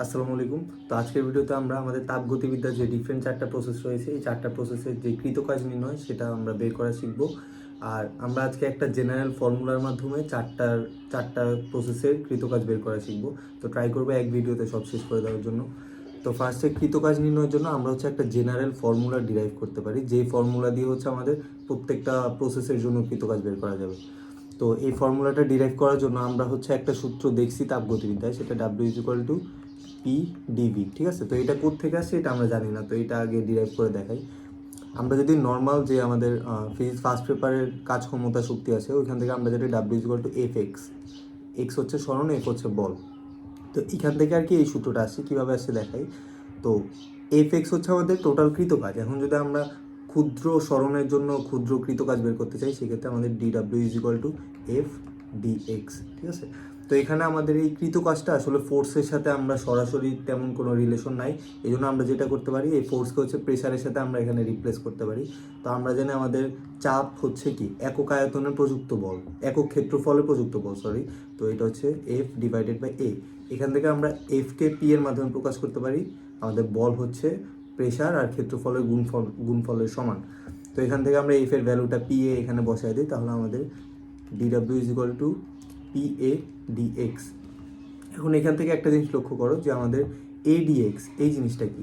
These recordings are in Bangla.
আসসালামু আলাইকুম। তো আজকের ভিডিওতে আমরা আমাদের তাপগতিবিদ্যার যে ডিফারেন্ট 4টা প্রসেস রয়েছে, এই 4টা প্রসেসের যে কৃতকাজ নির্ণয় সেটা আমরা বের করা শিখব। আর আমরা আজকে একটা জেনারেল ফর্মুলার মাধ্যমে চারটা প্রসেসের কৃতকাজ বের করা শিখব। তো ট্রাই করবো এক ভিডিওতে সব শেষ করে দেওয়ার জন্য। তো ফার্স্টে কৃতকাজ নির্ণয়ের জন্য আমরা একটা জেনারেল ফর্মুলা ডিরাইভ করতে পারি, যেই ফর্মুলা দিয়ে আমাদের প্রত্যেকটা প্রসেসের জন্য কৃতকাজ বের করা যাবে। তো এই ফর্মুলাটা ডিরাইভ করার জন্য আমরা একটা সূত্র দেখছি তাপগতিবিদ্যায়, সেটা W = P/dV। ঠিক আছে, তো এটা কোত্থেকে আসছে এটা আমরা জানি না, তো এটা আগে ডিরাইভ করে দেখাই। আমরা যদি নর্মাল যে আমাদের ফিজিক্স ফার্স্ট পেপারের কাজ ক্ষমতা শক্তি আছে, ওইখান থেকে আমরা যেটা W = Fx, x হচ্ছে সরণ, F হচ্ছে বল। তো এখান থেকে আর কি এই সূত্রটা আসছে, কীভাবে আসছে দেখাই। তো Fx হচ্ছে আমাদের টোটাল কৃতকাজ। এখন যদি আমরা ক্ষুদ্র সরণের জন্য ক্ষুদ্র কৃতকাজ বের করতে চাই, সেক্ষেত্রে আমাদের dW = F/dx। ঠিক আছে, তো এখানে আমাদের এই কৃতকাজটা আসলে ফোর্সের সাথে আমরা সরাসরি তেমন কোনো রিলেশন নাই। এই জন্য আমরা যেটা করতে পারি, এই ফোর্সকে প্রেসারের সাথে আমরা এখানে রিপ্লেস করতে পারি। তো আমরা জানি আমাদের চাপ হচ্ছে কি একক আয়তনের প্রযুক্ত বল, একক ক্ষেত্রফলের প্রযুক্ত বল, তো এটা হচ্ছে F/A। এখান থেকে আমরা F-কে P এর মাধ্যমে প্রকাশ করতে পারি। আমাদের বল হচ্ছে প্রেসার আর ক্ষেত্রফলের গুণফলের সমান। তো এখান থেকে আমরা F এর ভ্যালুটা PA এখানে বসাই দিই, তাহলে আমাদের dW = PA/dx। এখন এখান থেকে একটা জিনিস লক্ষ্য করো যে আমাদের ADX এই জিনিসটা কি,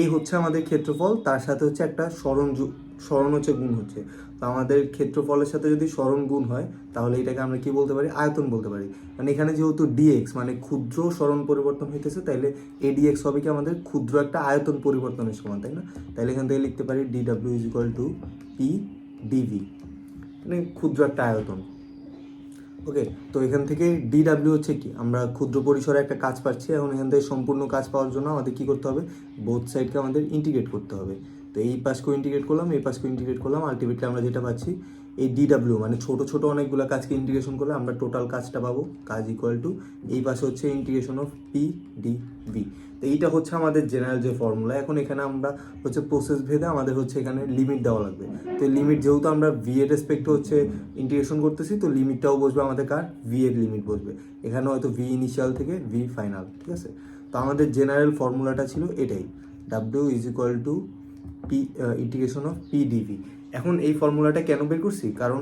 এ হচ্ছে আমাদের ক্ষেত্রফল, তার সাথে একটা সরণ হচ্ছে গুণ হচ্ছে। তো আমাদের ক্ষেত্রফলের সাথে যদি সরণ গুণ হয়, তাহলে এটাকে আমরা কি বলতে পারি, আয়তন বলতে পারি। মানে এখানে যেহেতু DX মানে ক্ষুদ্র সরণ পরিবর্তন হইতেছে, তাইলে ADX হবে কি আমাদের ক্ষুদ্র একটা আয়তন পরিবর্তনের সমান, তাই না? তাইলে এখান থেকে লিখতে পারি dW = P/dV, মানে ক্ষুদ্র একটা আয়তন। ওকে, তো এখান থেকে DW হচ্ছে কি, আমরা ক্ষুদ্র পরিসরে একটা কাজ পাচ্ছি। এখন এখান থেকে সম্পূর্ণ কাজ পাওয়ার জন্য আমাদের কি করতে হবে, বোথ সাইডকে আমাদের ইন্টিগ্রেট করতে হবে। তো এই পাশকেও ইন্টিগ্রেট করলাম, এই পাশকেও ইন্টিগ্রেট করলাম, আলটিমেটলি আমরা যেটা পাচ্ছি, এই DW মানে ছোট ছোট অনেকগুলো কাজকে ইন্টিগ্রেশন করলে আমরা টোটাল কাজটা পাবো। কাজ = এই পাশে হচ্ছে ∫P/dV। তো এইটা হচ্ছে আমাদের জেনারেল যে ফর্মুলা। এখন এখানে আমরা প্রসেস ভেদে আমাদের এখানে লিমিট দেওয়া লাগবে। তো লিমিট যেহেতু আমরা ভি এর রেসপেক্টে ইন্টিগ্রেশন করতেছি, তো লিমিটটাও বসবে আমাদের কার, ভি এর লিমিট বসবে। এখানে হয়তো ভি ইনিশিয়াল থেকে ভি ফাইনাল। ঠিক আছে, তো আমাদের জেনারেল ফর্মুলাটা ছিল এটাই, W = P/dV। এখন এই ফর্মুলাটা কেন বের করছি, কারণ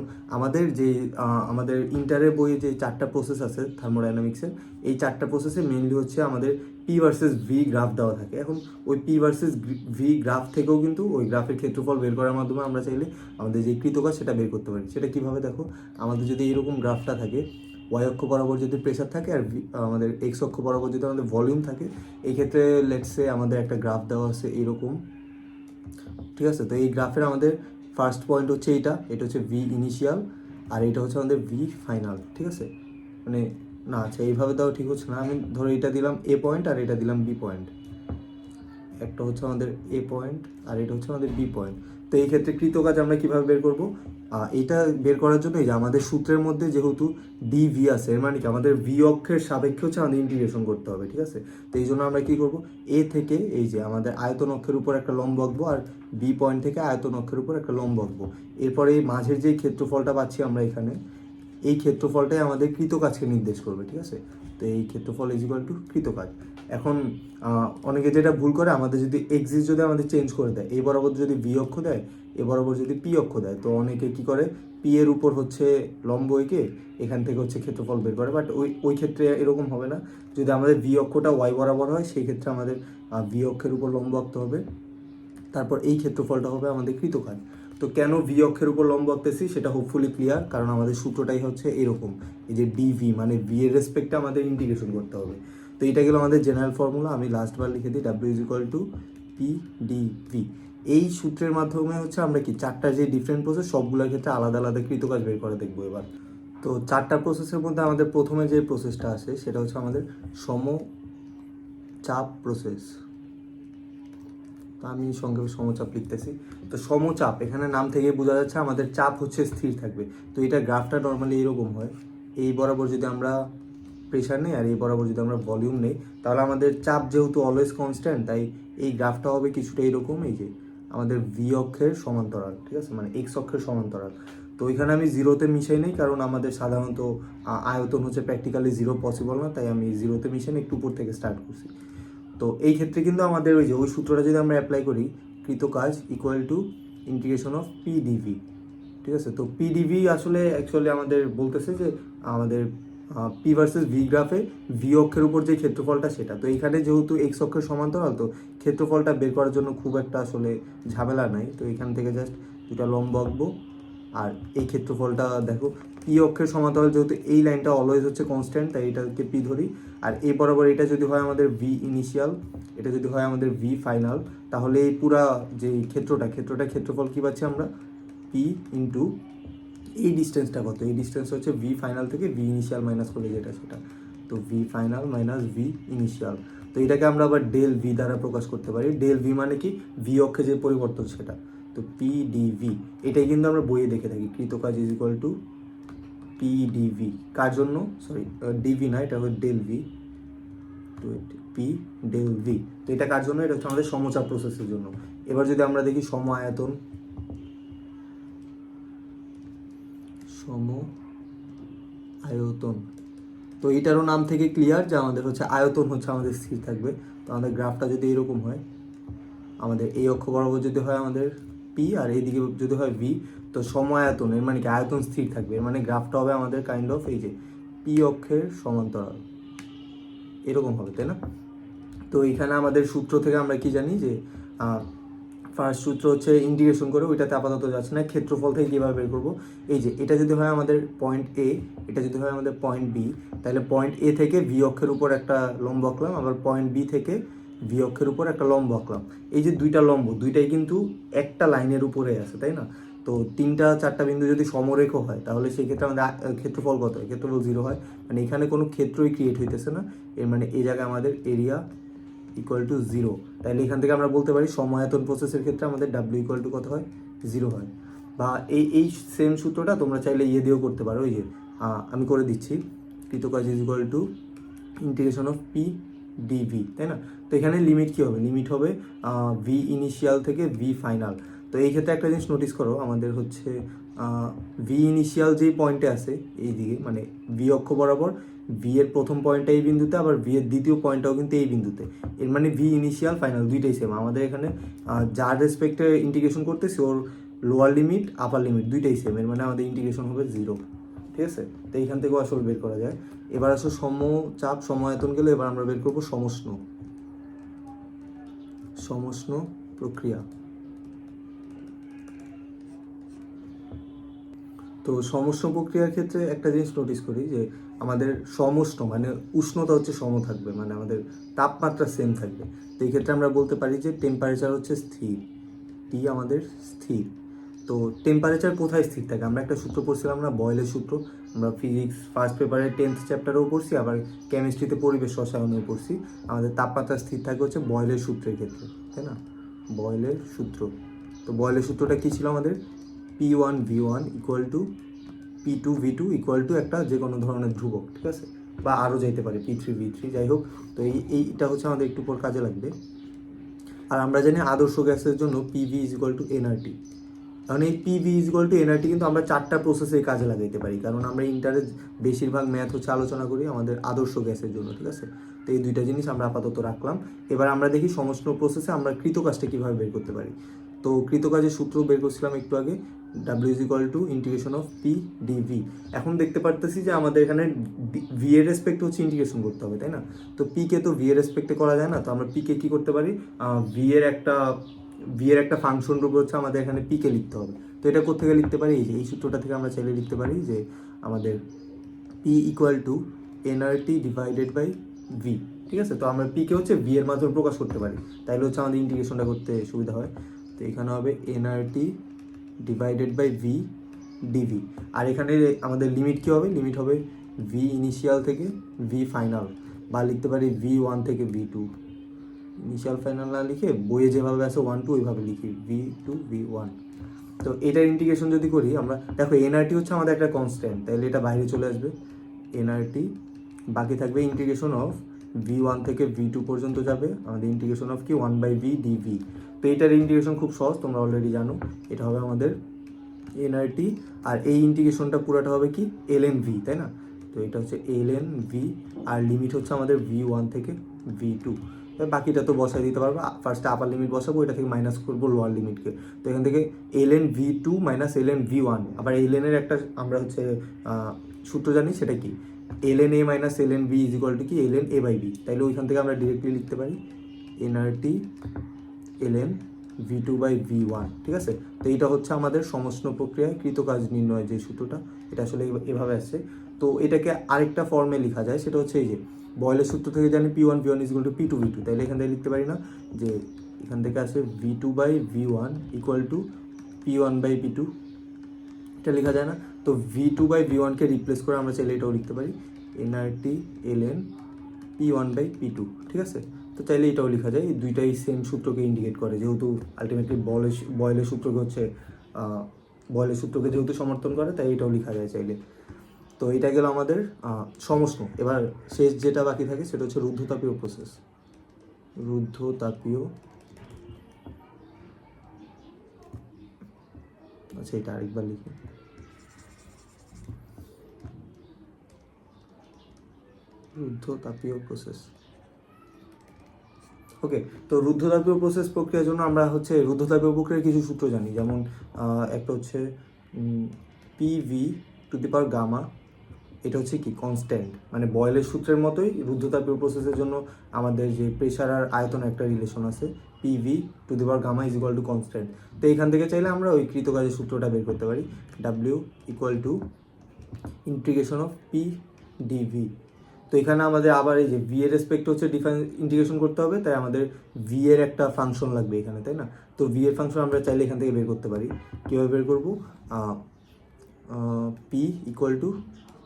আমাদের ইন্টারের বইয়ে যে 4টা প্রসেস আছে থার্মোডাইনামিক্সের, এই 4টা প্রসেসে মেইনলি আমাদের P ভার্সেস ভি গ্রাফ দেওয়া থাকে। এখন ওই P ভার্সেস ভি গ্রাফ থেকেও কিন্তু ওই গ্রাফের ক্ষেত্রফল বের করার মাধ্যমে আমরা চাইলে আমাদের যে কৃতকাজ সেটা বের করতে পারি। সেটা কীভাবে দেখো, আমাদের যদি এরকম গ্রাফটা থাকে, ওয়াই অক্ষ বরাবর যদি প্রেসার থাকে আর আমাদের এক্স অক্ষ বরাবর যদি আমাদের ভলিউম থাকে, এই ক্ষেত্রে লেটস সে আমাদের একটা গ্রাফ দেওয়া আছে এরকম। ঠিক আছে, তো এই গ্রাফের আমাদের ফার্স্ট পয়েন্ট হচ্ছে এটা হচ্ছে ভি ইনিশিয়াল, আর এটা হচ্ছে আমাদের ভি ফাইনাল। ঠিক আছে, মানে না, আচ্ছা এইভাবে দাও ঠিক হচ্ছে না। আমি ধরো এটা দিলাম এ পয়েন্ট আর এটা দিলাম বি পয়েন্ট, একটা হচ্ছে আমাদের এ পয়েন্ট আর এটা হচ্ছে আমাদের বি পয়েন্ট। তো এই ক্ষেত্রে কৃতকাজ আমরা কীভাবে বের করবো, এটা বের করার জন্য এই যে আমাদের সূত্রের মধ্যে যেহেতু ডিভি আছে, এর মানে কি আমাদের ভি অক্ষের সাপেক্ষে আমাদের ইন্টিগ্রেশন করতে হবে। ঠিক আছে, তো এই জন্য আমরা কী করবো, এ থেকে এই যে আমাদের আয়তন অক্ষের উপর একটা লম্ব আঁকবো, আর বি পয়েন্ট থেকে আয়তন অক্ষের উপর একটা লম্ব আঁকবো। এরপরে এই মাঝের যে ক্ষেত্রফলটা পাচ্ছি আমরা এখানে, এই ক্ষেত্রফলটাই আমাদের কৃতকাজকে নির্দেশ করবে। ঠিক আছে, তো এই ক্ষেত্রফল = কৃতকাজ। এখন অনেকে যেটা ভুল করে, আমাদের যদি এক্সিস যদি আমাদের চেঞ্জ করে দেয়, এই বরাবর যদি ভি অক্ষ দেয়, এ বরাবর যদি পি অক্ষ দেয়, তো অনেকে কি করে, পি এর উপর লম্ব এঁকে এখান থেকে ক্ষেত্রফল বের করে। বাট ওই ক্ষেত্রে এরকম হবে না। যদি আমাদের ভি অক্ষটা ওয়াই বরাবর হয়, সেই ক্ষেত্রে আমাদের ভি অক্ষের উপর লম্ব আঁকতে হবে, তারপর এই ক্ষেত্রফলটা হবে আমাদের কৃতকাজ। তো কেন ভি অক্ষের উপর লম্ব আঁকতেছি সেটা হোপফুলি ক্লিয়ার, কারণ আমাদের সূত্রটাই হচ্ছে এরকম, এই যে ডিভি মানে ভি এর রেসপেক্টে আমাদের ইন্টিগ্রেশন করতে হবে। তো এটা গেল আমাদের জেনারেল ফর্মুলা। আমি লাস্টবার লিখে দিই W = P/dV। এই সূত্রের মাধ্যমে আমরা কি 4টা যে ডিফারেন্ট প্রসেস, সবগুলোর ক্ষেত্রে আলাদা আলাদা কৃতকাজ বের করে দেখবো এবার। তো 4টা প্রসেসের মধ্যে আমাদের প্রথমে যে প্রসেসটা আসে সেটা হচ্ছে আমাদের সমচাপ প্রসেস। তো আমি সংক্ষেপে সমচাপ লিখতেছি। তো সমচাপ, এখানে নাম থেকে বোঝা যাচ্ছে আমাদের চাপ স্থির থাকবে। তো এটা গ্রাফটা নর্মালি এরকম হয়, এই বরাবর যদি আমরা প্রেশার নেই আর এই বরাবর যদি আমরা ভলিউম নেই, তাহলে আমাদের চাপ যেহেতু অলওয়েজ কনস্ট্যান্ট, তাই এই গ্রাফটা হবে কিছুটা এরকম, এই যে আমাদের ভি অক্ষের সমান্তরাল। ঠিক আছে, মানে এক্স অক্ষের সমান্তরাল। তো এখানে আমি জিরোতে মিশাই নেই, কারণ আমাদের সাধারণত আয়তন প্র্যাকটিক্যালি জিরো পসিবল না, তাই আমি জিরোতে মিশাই একটু উপর থেকে স্টার্ট করছি। তো এই ক্ষেত্রে কিন্তু আমাদের ওই সূত্রটা যদি আমরা অ্যাপ্লাই করি, কৃতকাজ equal to integration of P DV, ঠিক আছে। তো পি ডিভি আসলে অ্যাকচুয়ালি আমাদের বলতেছে যে আমাদের পি ভার্সেস ভি গ্রাফে ভি অক্ষের উপর যে ক্ষেত্রফলটা সেটা। তো এইখানে যেহেতু এক্স অক্ষের সমান্তরাল, তো ক্ষেত্রফলটা বের করার জন্য খুব একটা আসলে ঝামেলা নাই। তো এখান থেকে জাস্ট দুটা লম্ব আঁকবো, আর এই ক্ষেত্রফলটা দেখো পি অক্ষের সমান্তরাল, যেহেতু এই লাইনটা অলওয়েজ হচ্ছে কনস্ট্যান্ট, তাই এটাকে পি ধরি। আর এই বরাবর এটা যদি হয় আমাদের ভি ইনিশিয়াল, এটা যদি হয় আমাদের ভি ফাইনাল, তাহলে এই পুরা যে ক্ষেত্রফল কী পাচ্ছি আমরা, পি ইন্টু এই ডিস্টেন্সটা কত, এই ডিস্টেন্স হচ্ছে ভি ফাইনাল থেকে ভি ইনিশিয়াল মাইনাস করলে যেটা সেটা, তো V final minus V initial. তো এটাকে আমরা আবার ডেল ভি দ্বারা প্রকাশ করতে পারি। ডেল ভি মানে কি, ভি অক্ষে যে পরিবর্তন সেটা। তো পি ডিভি, এটাই কিন্তু আমরা বইয়ে দেখে থাকি, কৃতকাজ is equal to P DV. কার জন্য, সরি ডিভি না, এটা হচ্ছে ডেল ভি, তো পি ডেল ভি। তো এটা কার জন্য, এটা হচ্ছে আমাদের সমচাপ প্রসেসের জন্য। এবার যদি আমরা দেখি সম আয়তন, তো এটারও নাম থেকে ক্লিয়ার যে আমাদের হচ্ছে আয়তন হচ্ছে আমাদের স্থির থাকবে। তো আমাদের গ্রাফটা যদি এরকম হয়, আমাদের এই অক্ষ বরাবর যদি হয় আমাদের পি, আর এইদিকে যদি হয় ভি, তো আয়তন, এর মানে কি আয়তন স্থির থাকবে, এর মানে গ্রাফটা হবে আমাদের কাইন্ড অফ এই যে পি অক্ষের সমান্তরাল এরকম হবে, তাই না। তো এখানে আমাদের সূত্র থেকে আমরা কি জানি যে ফার্স্ট সূত্র হচ্ছে ইন্টিগ্রেশন করে, ওইটাতে আপাতত যাচ্ছে না, ক্ষেত্রফল থেকে কীভাবে বের করবো। এই যে এটা যদি হয় আমাদের পয়েন্ট এ, এটা যদি হয় আমাদের পয়েন্ট বি, তাহলে পয়েন্ট এ থেকে ভি অক্ষের উপর একটা লম্ব আঁকলাম, আবার পয়েন্ট বি থেকে ভি অক্ষের উপর একটা লম্ব আঁকলাম। এই যে দুইটা লম্ব, দুইটাই কিন্তু একটা লাইনের উপরে আছে, তাই না। তো 3-4টা বিন্দু যদি সমরেখ হয়, তাহলে সেই ক্ষেত্রে আমাদের ক্ষেত্রফল কত হয়, ক্ষেত্রফল 0 হয়। মানে এখানে কোনো ক্ষেত্রই ক্রিয়েট হইতেছে না, এর মানে এই জায়গায় আমাদের এরিয়া ইকুয়াল টু 0। তাহলে এখান থেকে আমরা বলতে পারি সমায়তন প্রসেসের ক্ষেত্রে আমাদের ডাব্লিউ ইকুয়াল টু কত হয়, 0 হয়। বা এই সেম সূত্রটা তোমরা চাইলে দিয়েও করতে পারো, ওই যে আমি করে দিচ্ছি, কৃতকাজ is equal to integration of P DV, তাই না। তো এখানে লিমিট কী হবে, লিমিট হবে ভি ইনিশিয়াল থেকে ভি ফাইনাল। তো এই ক্ষেত্রে একটা জিনিস নোটিস করো, আমাদের হচ্ছে ভি ইনিশিয়াল যেই পয়েন্টে আছে এই দিকে, মানে ভি অক্ষ বরাবর ভি এর প্রথম পয়েন্টটা এই বিন্দুতে, আবার ভি এর দ্বিতীয় পয়েন্টটাও কিন্তু এই বিন্দুতে। এর মানে ভি ইনিশিয়াল ফাইনাল দুইটাই সেম। আমাদের এখানে যার রেসপেক্টে ইন্টিগ্রেশন করতেছি ওর লোয়ার লিমিট আপার লিমিট দুইটাই সেম, এর মানে আমাদের ইন্টিগ্রেশন হবে 0, ঠিক আছে। তো এইখান থেকেও আসলে বের করা যায়। এবার আসলে সমচাপ সমায়তন গেলে এবার আমরা বের করবো সমষ্ণ প্রক্রিয়া। তো সমষ্ণ প্রক্রিয়ার ক্ষেত্রে একটা জিনিস নোটিস করি যে আমাদের সমষ্ণ মানে উষ্ণতা হচ্ছে সম থাকবে, মানে আমাদের তাপমাত্রা সেম থাকবে। তো এই ক্ষেত্রে আমরা বলতে পারি যে টেম্পারেচার হচ্ছে স্থির, টি আমাদের স্থির। তো টেম্পারেচার কোথায় স্থির থাকে, আমরা একটা সূত্র পড়ছিলাম না, বয়েলের সূত্র। আমরা ফিজিক্স ফার্স্ট পেপারে 10th চ্যাপ্টারেও পড়ছি, আবার কেমিস্ট্রিতে পরিবেশ রসায়নেও পড়ছি। আমাদের তাপমাত্রা স্থির থাকে হচ্ছে বয়েলের সূত্রের ক্ষেত্রে, তাই না, বয়েলের সূত্র। তো বয়েলের সূত্রটা কী ছিল আমাদের, P1V1 equal to P2V2 equal to একটা যে কোনো ধরনের ধ্রুবক, ঠিক আছে, বা আরও যাইতে পারে P3V3, যাই হোক। তো এইটা হচ্ছে আমাদের একটু পর কাজে লাগবে। আর আমরা জানি আদর্শ গ্যাসের জন্য PV is equal to nRT. কারণ এই PV is equal to nRT কিন্তু আমরা 4টা প্রসেসে কাজে লাগাইতে পারি, কারণ আমরা ইন্টারে বেশিরভাগ ম্যাথ হচ্ছে আলোচনা করি আমাদের আদর্শ গ্যাসের জন্য, ঠিক আছে। তো এই দুইটা জিনিস আমরা আপাতত রাখলাম। এবার আমরা দেখি সমষ্ণ প্রসেসে আমরা কৃতকাজটা কীভাবে বের করতে পারি। তো কৃতকাজের সূত্র বের করছিলাম একটু আগে, W is equal to integration of P dV. এখন দেখতে পারতেছি যে আমাদের এখানে ভি এর রেসপেক্টে হচ্ছে ইন্টিগ্রেশন করতে হবে, তাই না। তো পিকে তো ভি এর রেসপেক্টে করা যায় না, তো আমরা পিকে কী করতে পারি, ভি এর একটা ফাংশন রূপে হচ্ছে আমাদের এখানে পিকে লিখতে হবে। তো এটা কোথেকে লিখতে পারি, এই সূত্রটা থেকে আমরা চাইলে লিখতে পারি যে আমাদের P equal to nRT divided by V, ঠিক আছে। তো আমরা পিকে হচ্ছে ভি এর মাধ্যমে প্রকাশ করতে পারি, তাইলে হচ্ছে আমাদের ইন্টিগ্রেশনটা করতে সুবিধা হয়। তো এখানে হবে NRT divided by V DV. আর এখানে আমাদের লিমিট কী হবে, লিমিট হবে ভি ইনিশিয়াল থেকে ভি ফাইনাল, বা লিখতে পারি V1 থেকে V2। ইনিশিয়াল ফাইনাল না লিখে বইয়ে যেভাবে আছে 1-2 ওইভাবে লিখি V2 V1। তো এটার ইন্টিগ্রেশন যদি করি আমরা, দেখো এনআরটি হচ্ছে আমাদের একটা কনস্ট্যান্ট, তাহলে এটা বাইরে চলে আসবে এনআরটি, বাকি থাকবে ইন্টিগ্রেশন অফ V1 থেকে V2 পর্যন্ত যাবে আমাদের ইন্টিগ্রেশন অফ কি 1/v dv। তো এটার ইন্টিগ্রেশন খুব সহজ, তোমরা অলরেডি জানো, এটা হবে আমাদের এনআরটি, আর এই ইন্টিগ্রেশনটা পুরোটা হবে কি ln v, তাই না। তো এটা হচ্ছে ln v, আর লিমিট হচ্ছে আমাদের V1 থেকে V2। বাকিটা তো বসাই দিতে পারবো। ফার্স্টে আপার লিমিট বসাবো, এটা থেকে মাইনাস করবো লোয়ার লিমিটকে। তো এখান থেকে ln v2 minus ln v1, আবার ln এর একটা আমরা হচ্ছে সূত্র জানি, সেটা কি ln a minus ln b is equal to কি ln a বাই b। তাইলে ওইখান থেকে আমরা ডিরেক্টলি লিখতে পারি nRT ln v2 by v1, ঠিক আছে। তো এইটা হচ্ছে আমাদের সমষ্ণ প্রক্রিয়ায় কৃতকাজ নির্ণয় যে সূত্রটা, এটা আসলে এভাবে আসছে। তো এটাকে আরেকটা ফর্মে লেখা যায়, সেটা হচ্ছে এই যে বয়েলের সূত্র থেকে জানি p1 v1 is equal to p2 v2, তাইলে এখান থেকে লিখতে পারি না যে এখান থেকে আসে v2 by v1 equal to p1 by p2, এটা লেখা যায় না। তো v2 বাই v1কে রিপ্লেস করে আমরা চাইলে এটাও লিখতে পারি nRT ln p1 by p2, ঠিক আছে। তো চাইলে এটাও লেখা যায়, এই দুইটাই সেম সূত্রকে ইন্ডিকেট করে, যেহেতু আলটিমেটলি বয়েলের সূত্রকে হচ্ছে বয়েলের সূত্রকে যেহেতু সমর্থন করে, তাই এটাও লেখা যায় চাইলে। তো এটা গেল আমাদের সমষ্ণ। এবার শেষ যেটা বাকি থাকে সেটা হচ্ছে রুদ্ধতাপীয় প্রসেস। রুদ্ধতাপীয়, আচ্ছা এটা আরেকবার লিখি। রুদ্ধতাপীয় প্রসেস, ওকে। তো রুদ্ধতাপীয় প্রসেস প্রক্রিয়ার জন্য আমরা হচ্ছে রুদ্ধতাপীয় প্রক্রিয়ার কিছু সূত্র জানি, যেমন একটা হচ্ছে PV to the power gamma, এটা হচ্ছে কি কনস্ট্যান্ট, মানে বয়েলের সূত্রের মতোই রুদ্ধতাপীয় প্রসেসের জন্য আমাদের যে প্রেশার আর আয়তন একটা রিলেশন আছে, PV to the power gamma is equal to constant. তো এখান থেকে চাইলে আমরা ওই কৃতকাজের সূত্রটা বের করতে পারি, W equal to integration of P dV. তো এখানে আমাদের আবার এই যে ভি এর রেসপেক্ট হচ্ছে ইন্টিগ্রেশন করতে হবে, তাই আমাদের ভি এর একটা ফাংশন লাগবে এখানে, তাই না। তো ভি এর ফাংশন আমরা চাইলে এখান থেকে বের করতে পারি। কীভাবে বের করবো? P equal to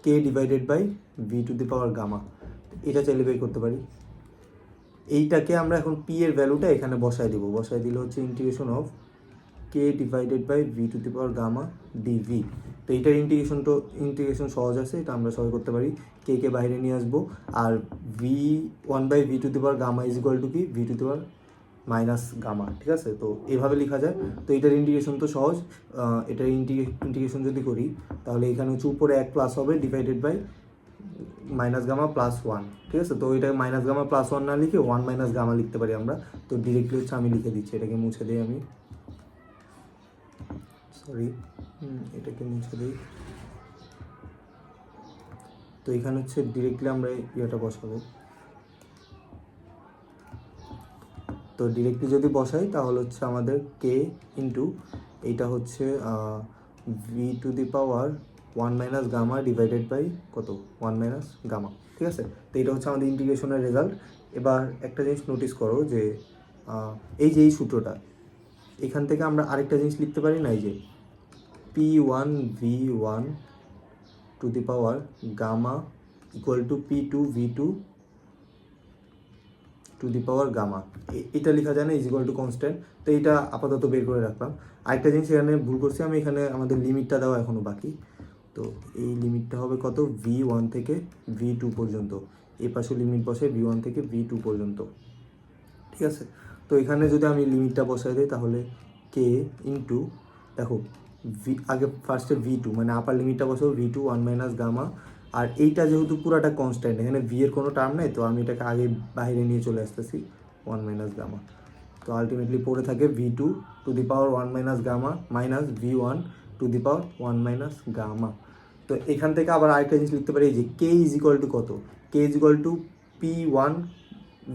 K divided by V to the power gamma, এটা চাইলে বের করতে পারি। এইটাকে আমরা এখন পি এর ভ্যালুটা এখানে বসায় দিব, বসায় দিলে হচ্ছে integration of K divided by V to the power gamma dV. তো এইটার ইন্টিগ্রেশন সহজ আছে, এটা আমরা সবাই করতে পারি। কে বাইরে নিয়ে আসবো, আর V one by V to the power gamma is equal to K V to the power minus gamma, ঠিক আছে। তো এভাবে লেখা যায়। তো এটার ইন্টিগ্রেশন তো সহজ, এটার ইন্টিগ্রেশন যদি করি তাহলে এখানে হচ্ছে উপরে 1 প্লাস হবে divided by minus gamma plus 1, ঠিক আছে। তো এটা মাইনাস গামা প্লাস 1 না লিখে 1 মাইনাস গামা লিখতে পারি আমরা। তো ডিরেক্টলি হচ্ছে আমি লিখে দিচ্ছি, এটাকে মুছে দিই আমি, সরি এটাকে মুছে দিই। তো এখানে হচ্ছে ডিরেক্টলি আমরা ইয়েটা বসাবো। তো ডিরেক্টলি যদি বসাই তাহলে হচ্ছে আমাদের কে ইন্টু এইটা হচ্ছে V to the power 1 minus gamma divided by কত 1 মাইনাস গামা, ঠিক আছে। তো এটা হচ্ছে আমাদের ইন্টিগ্রেশনের রেজাল্ট। এবার একটা জিনিস নোটিস করো যে এই যে এই সূত্রটা, এখান থেকে আমরা আরেকটা জিনিস লিখতে পারি না, এই যে P1 V1 to the power gamma equal to P2 V2 to the power gamma, এটা লেখা যায় না ইজ ইকুয়াল টু কনস্ট্যান্ট। তো এইটা আপাতত বের করে রাখলাম। আরেকটা জিনিস এখানে ভুল করছি আমি, এখানে আমাদের লিমিটটা দেওয়া এখনও বাকি। তো এই লিমিটটা হবে কত V1 থেকে V2 পর্যন্ত, এই পাশে লিমিট বসে V1 থেকে V2 পর্যন্ত, ঠিক আছে। তো এখানে যদি আমি লিমিটটা বসাই দিই তাহলে কে ইন্টু, দেখো আগে ফার্স্টে V2 মানে আপার লিমিটটা বসাবো V2 1 মাইনাস গামা, আর এইটা যেহেতু পুরাটা কনস্ট্যান্ট, এখানে ভি এর কোনো টার্ম নেই, তো আমি এটাকে আগে বাইরে নিয়ে চলে আসতেছি 1 মাইনাস গামা। তো আলটিমেটলি পড়ে থাকে V2 to the power 1 minus gamma minus V1 to the power 1 minus gamma. তো এখান থেকে আবার আরেকটা জিনিস লিখতে পারি যে কে ইজ ইকুয়াল টু কত, K is equal to P1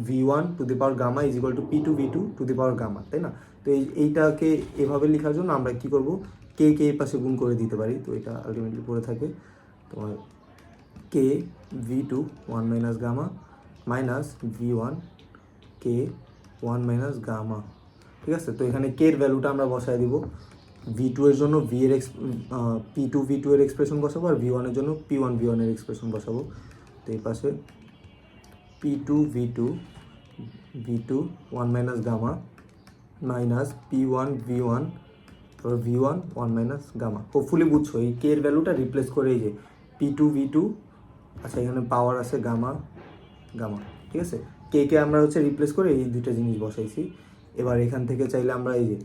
V1 to the power gamma is equal to P2 V2 to the power gamma, তাই না। তো এইটাকে এভাবে লেখার জন্য আমরা কী করবো, কে এই পাশে গুণ করে দিতে পারি। তো এটা আলটিমেটলি পড়ে থাকে তোমার K V2 1 minus gamma minus V1 K 1 minus gamma, ঠিক আছে। তো এখানে কে এর ভ্যালুটা আমরা বসায় দিব, V2 এর জন্য ভি এর P2 V2 এর এক্সপ্রেশন বসাবো, আর V1 এর জন্য P1 V1 এর এক্সপ্রেশন বসাবো। তো এই পাশে P2 V2 1 minus gamma minus P1 V1 V1 1 minus gamma. Hopefully বুঝছো, এই কে এর ভ্যালুটা রিপ্লেস করে এই যে P2 V2, আচ্ছা এখানে পাওয়ার আছে গামা, ঠিক আছে। কে আমরা হচ্ছে রিপ্লেস করে এই দুইটা জিনিস বসাইছি। এবার এখান থেকে চাইলে আমরা এই যে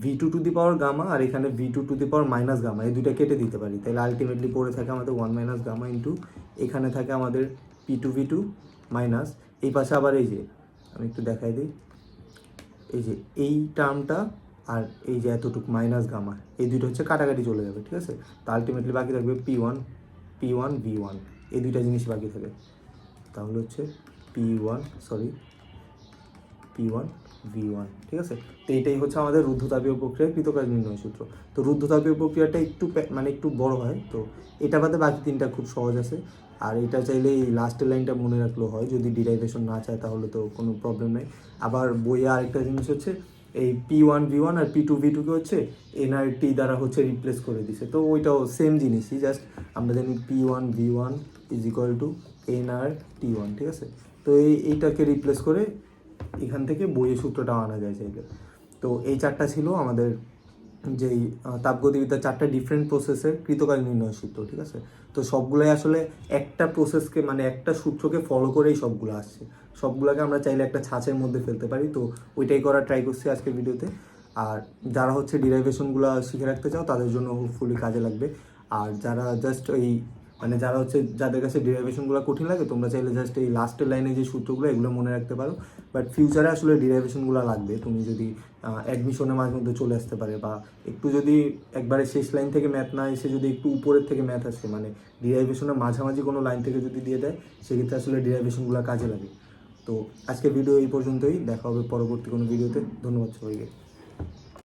V2 to the power gamma আর এখানে V2 to the power minus gamma, এই দুইটা কেটে দিতে পারি। তাহলে আলটিমেটলি পড়ে থাকে আমাদের 1 মাইনাস গামা ইন্টু এখানে থাকে আমাদের P2 V2 মাইনাস এই পাশে আবার এই যে আমি একটু দেখাই দিই। এই যে এই টার্মটা আর এই যে এতটুকু মাইনাস গামা, এই দুটো হচ্ছে কাটাকাটি চলে যাবে, ঠিক আছে। তো আলটিমেটলি বাকি থাকবে P1 V1, এই দুইটা জিনিস বাকি থাকে। তাহলে হচ্ছে P1 V1, ঠিক আছে। তো এইটাই হচ্ছে আমাদের রুদ্ধতাপীয় প্রক্রিয়ার কৃতকাজ নির্ণয় সূত্র। তো রুদ্ধতাপীয় প্রক্রিয়াটা একটু বড় হয়, তো এটা বাদে বাকি তিনটা খুব সহজ আছে। আর এটা চাইলে এই লাস্টের লাইনটা মনে রাখলেও হয়, যদি ডিরাইভেশন না চায় তাহলে তো কোনো প্রবলেম নেই। আবার বইয়ে আরেকটা জিনিস হচ্ছে এই P1 V1 আর P2 V2 কে হচ্ছে NRT দ্বারা হচ্ছে রিপ্লেস করে দিছে। তো ওইটাও সেম জিনিসই, জাস্ট আমরা জানি P1 V1 is equal two NRT1, ঠিক আছে। তো এইটাকে রিপ্লেস করে এখান থেকে বইয়ের সূত্রটা আনা যায় চাইলে। তো এই চারটা ছিল আমাদের যেই তাপগতিবিদ্যার চারটা ডিফারেন্ট প্রসেসের কৃতকাজ নির্ণয় সূত্র, ঠিক আছে। তো সবগুলোই আসলে একটা প্রসেসকে মানে একটা সূত্রকে ফলো করেই সবগুলো আসছে। সবগুলোকে আমরা চাইলে একটা ছাঁচের মধ্যে ফেলতে পারি। তো ওইটাই করার ট্রাই করছি আজকের ভিডিওতে। আর যারা হচ্ছে ডিরাইভেশনগুলো শিখে রাখতে চাও তাদের জন্য হোপফুলি কাজে লাগবে। আর যারা জাস্ট ওই মানে যারা হচ্ছে যাদের কাছে ডিরাইভেশনগুলো কঠিন লাগে, তোমরা চাইলে জাস্ট এই লাস্টের লাইনে যে সূত্রগুলো এগুলো মনে রাখতে পারো। বাট ফিউচারে আসলে ডিরাইভেশনগুলো লাগবে, তুমি যদি অ্যাডমিশনে মাঝে মধ্যে চলে আসতে পারে, বা একটু যদি একবারে শেষ লাইন থেকে ম্যাথ না এসে যদি একটু উপরের থেকে ম্যাথ আসে, মানে ডিরাইভেশনের মাঝামাঝি কোনো লাইন থেকে যদি দিয়ে দেয়, সেক্ষেত্রে আসলে ডিরাইভেশনগুলো কাজে লাগে। তো আজকের ভিডিও এই পর্যন্তই, দেখা হবে পরবর্তী কোনো ভিডিওতে। ধন্যবাদ সবাইকে।